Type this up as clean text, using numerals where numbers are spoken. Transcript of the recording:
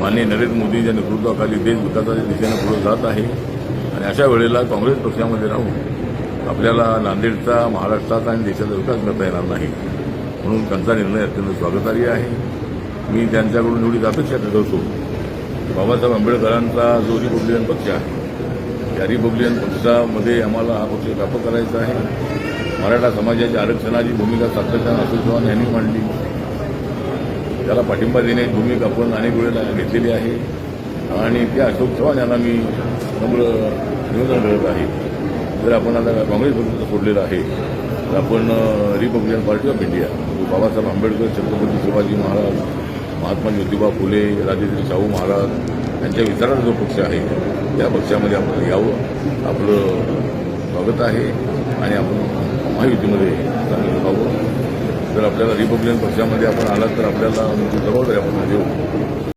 माननीय नरेंद्र मोदींच्या नेतृत्वाखाली देश विकासाच्या दिशेने पुढे जात आहे आणि अशा वेळेला काँग्रेस पक्षामध्ये राहून आपल्याला नांदेडचा, महाराष्ट्राचा आणि देशाचा विकास करता येणार नाही. म्हणून त्यांचा निर्णय अत्यंत स्वागतार्ह आहे. मी त्यांच्याकडून एवढीच अपेक्षा ठरवतो की बाबासाहेब आंबेडकरांचा जो रिपब्लिकन पक्ष आहे, या रिपब्लिकन पक्षामध्ये आम्हाला हा पक्ष व्यापक करायचा आहे. मराठा समाजाच्या आरक्षणाची भूमिका सातत्यानं अशोक चव्हाण यांनी मांडली. त्याला पाठिंबा देण्याची भूमिका आपण अनेक वेळेला घेतलेली आहे आणि त्या अशोक चव्हाण यांना मी नम्र निवेदन करत आहे. जर आपण आता काँग्रेस पक्ष सोडलेला आहे तर आपण Republican Party of India, Babasaheb Ambedkar, Chhatrapati Shivaji Maharaj, Mahatma Jyotiba Phule, Rajeshri Shahu Maharaj यांच्या विचाराचा जो पक्ष आहे त्या पक्षामध्ये आपण यावं. आपलं स्वागत आहे आणि आपण महायुतीमध्ये चांगलं राहावं. जर आपल्याला रिपब्लिकन पक्षामध्ये आपण आलात तर आपल्याला जबाबदारी आपण देऊ.